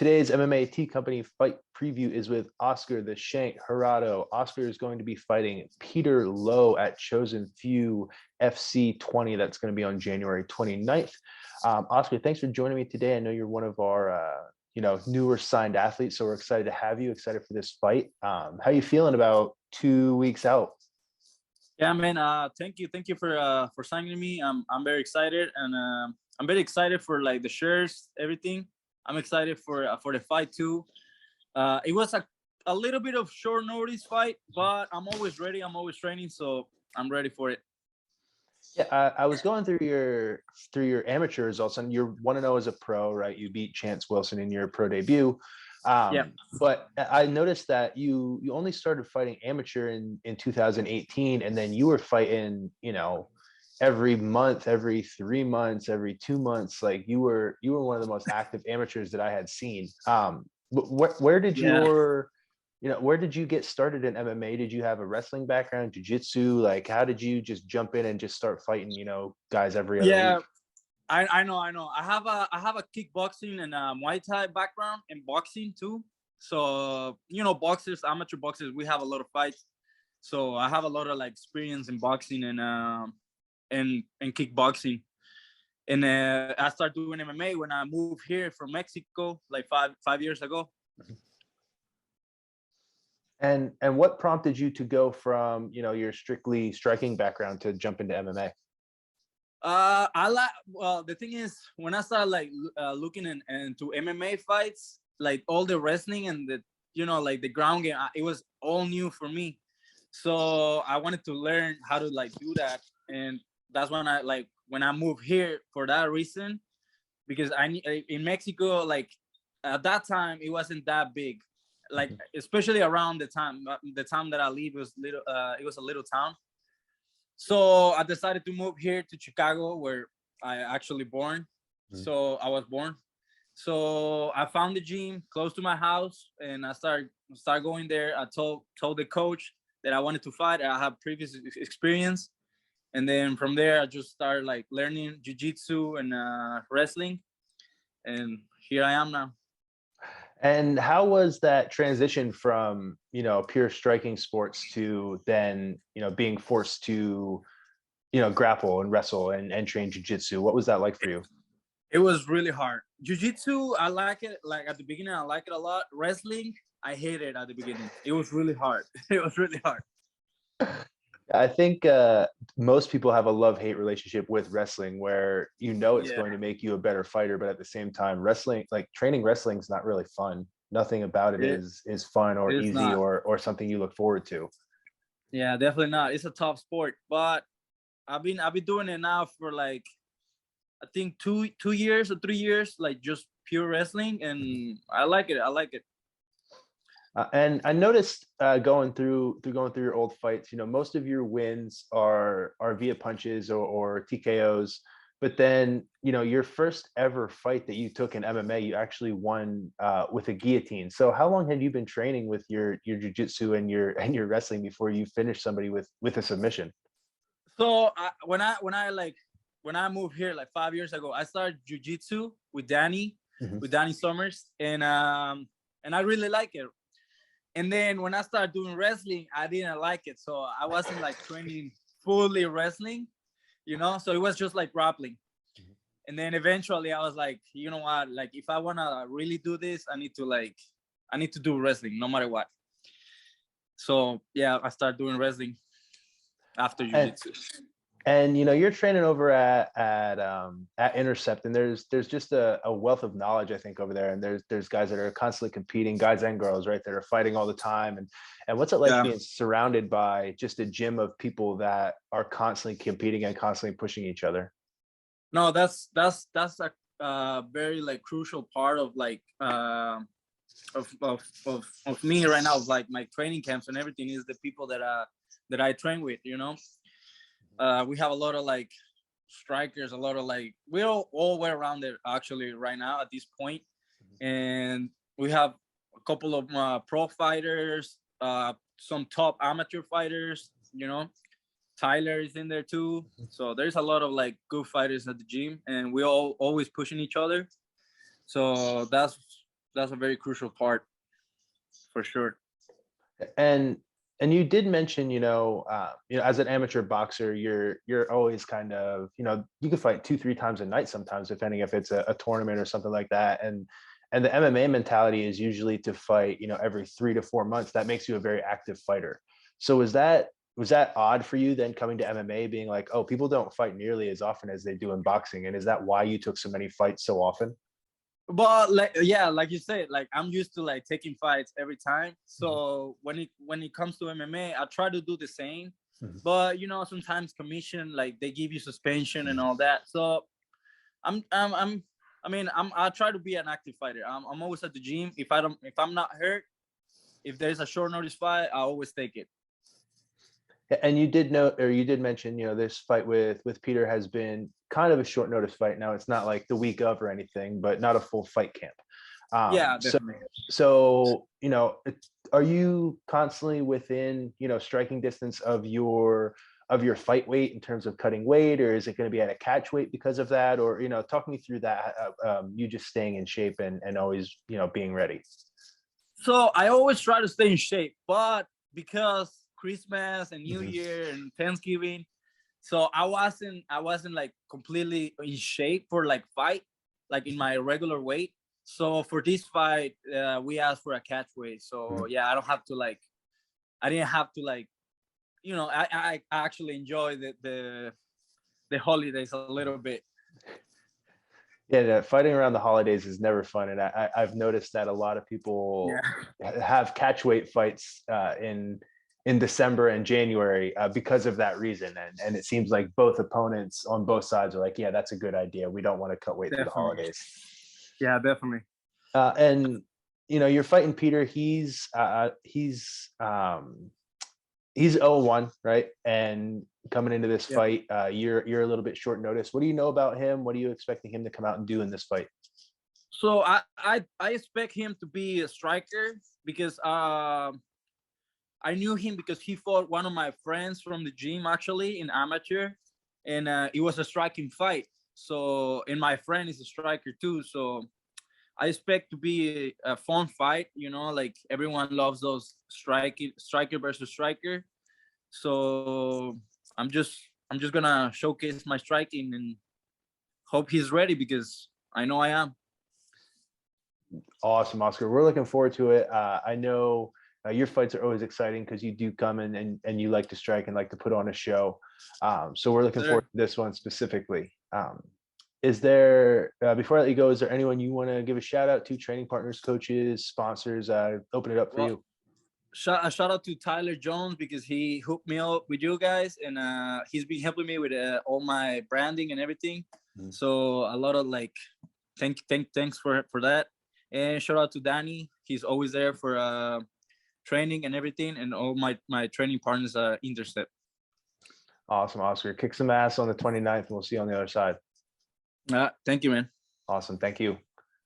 Today's MMA Tea Company fight preview is with Oscar the Shank Jurado. Oscar is going to be fighting Peter Lowe at Chosen Few FC 20. That's going to be on January 29th. Oscar, thanks for joining me today. I know you're one of our newer signed athletes, so we're excited to have you. Excited for this fight. How are you feeling about 2 weeks out? Yeah, man. Thank you for signing me. I'm very excited, and I'm very excited for like the shirts, everything. I'm excited for the fight too. It was a little bit of short notice fight, but I'm always ready. I'm always training, so I'm ready for it. Yeah, I was going through your amateur results, and you're 1-0 as a pro, right? You beat Chance Wilson in your pro debut. Yeah. But I noticed that you only started fighting amateur in 2018, and then you were fighting, every month, every 3 months, every 2 months. Like you were one of the most active amateurs that I had seen. Where did where did you get started in MMA? Did you have a wrestling background, jiu-jitsu? Like, how did you just jump in and just start fighting, guys every other week? I know. I have a kickboxing and Muay Thai background and boxing too. So boxers, amateur boxers, we have a lot of fights. So I have a lot of like experience in boxing and kickboxing. And I started doing MMA when I moved here from Mexico, like five years ago. And what prompted you to go from your strictly striking background to jump into MMA? The thing is, when I started like looking into MMA fights, like all the wrestling and the like the ground game, it was all new for me. So I wanted to learn how to like do that, and that's when I moved here for that reason, because in Mexico, like at that time it wasn't that big, like especially around the time that I leave, it was a little town. So I decided to move here to Chicago, where I actually born. So I was born. So I found the gym close to my house, and I started going there. I told the coach that I wanted to fight. I have previous experience, and then from there I just started like learning jiu-jitsu and wrestling, and here I am now. And how was that transition from pure striking sports to then being forced to grapple and wrestle and train jiu-jitsu? What was that like for you? It was really hard. Jiu-jitsu, I like it. Like at the beginning, I like it a lot. Wrestling, I hate it at the beginning. It was really hard. It was really hard. I think most people have a love-hate relationship with wrestling, where it's going to make you a better fighter, but at the same time, training wrestling is not really fun. Nothing about it is fun or easy or something you look forward to. Yeah, definitely not. It's a tough sport, but I've been doing it now for like I think 2 years or 3 years, like just pure wrestling, and I like it. And I noticed going through your old fights, most of your wins are via punches or TKOs. But then, your first ever fight that you took in MMA, you actually won with a guillotine. So how long had you been training with your jiu-jitsu and your wrestling before you finished somebody with a submission? So when I moved here like 5 years ago, I started jiu-jitsu with Danny Summers, and I really like it. And then when I started doing wrestling, I didn't like it. So I wasn't like training fully wrestling, so it was just like grappling. And then eventually I was like, you know what, like if I want to really do this, I need to do wrestling no matter what. So yeah, I started doing wrestling after jiu-jitsu. And you're training over at Intercept, and there's just a wealth of knowledge, I think, over there. And there's guys that are constantly competing, guys and girls, right, that are fighting all the time. And what's it like being surrounded by just a gym of people that are constantly competing and constantly pushing each other? No, that's a very like crucial part of like of me right now, of like my training camps and everything, is the people that I train with. We have a lot of like strikers, a lot of like, we're all way around there actually right now at this point. And we have a couple of pro fighters, some top amateur fighters, Tyler is in there too. So there's a lot of like good fighters at the gym, and we all always pushing each other. So that's that's a very crucial part for sure. And you did mention, as an amateur boxer, you're always kind of, you can fight 2-3 times a night sometimes, depending if it's a tournament or something like that. And the MMA mentality is usually to fight, every 3 to 4 months. That makes you a very active fighter. So was that odd for you then, coming to MMA, being like, oh, people don't fight nearly as often as they do in boxing? And is that why you took so many fights so often? But like, yeah, like you said, like I'm used to like taking fights every time. So when it comes to MMA, I try to do the same. But sometimes commission, like they give you suspension and all that. So I try to be an active fighter. I'm always at the gym. If I'm not hurt, if there's a short notice fight, I always take it. And you did mention, this fight with Peter has been kind of a short notice fight. Now, it's not like the week of or anything, but not a full fight camp. Yeah, definitely. So, are you constantly within, striking distance of your fight weight in terms of cutting weight, or is it going to be at a catch weight because of that? Or, talk me through that, you just staying in shape and always, being ready. So I always try to stay in shape, but because Christmas and New Year and Thanksgiving, so I wasn't like completely in shape for like fight, like in my regular weight. So for this fight, we asked for a catch weight. So yeah, I didn't have to like, I actually enjoy the holidays a little bit. Yeah, fighting around the holidays is never fun, and I've noticed that a lot of people have catch weight fights in December and January because of that reason, and it seems like both opponents on both sides are like, yeah, that's a good idea. We don't want to cut weight for the holidays. Yeah, definitely. And you're fighting Peter. He's 0-1, right? And coming into this fight, you're a little bit short notice. What do you know about him? What are you expecting him to come out and do in this fight? So I expect him to be a striker because I knew him because he fought one of my friends from the gym actually in amateur, and it was a striking fight. So, and my friend is a striker too. So I expect to be a fun fight. Like everyone loves those striker versus striker. So I'm just gonna showcase my striking and hope he's ready because I know I am. Awesome, Oscar. We're looking forward to it. I know your fights are always exciting because you do come in and you like to strike and like to put on a show. So we're looking forward to this one specifically. Is there, before I let you go, is there anyone you want to give a shout out to? Training partners, coaches, sponsors? Open it up for you. Shout out to Tyler Jones because he hooked me up with you guys, and he's been helping me with all my branding and everything. So a lot of like thanks for that. And shout out to Danny. He's always there for training and everything, and all my training partners Intercept. Awesome, Oscar. Kick some ass on the 29th, and we'll see you on the other side. Thank you, man. Awesome. Thank you.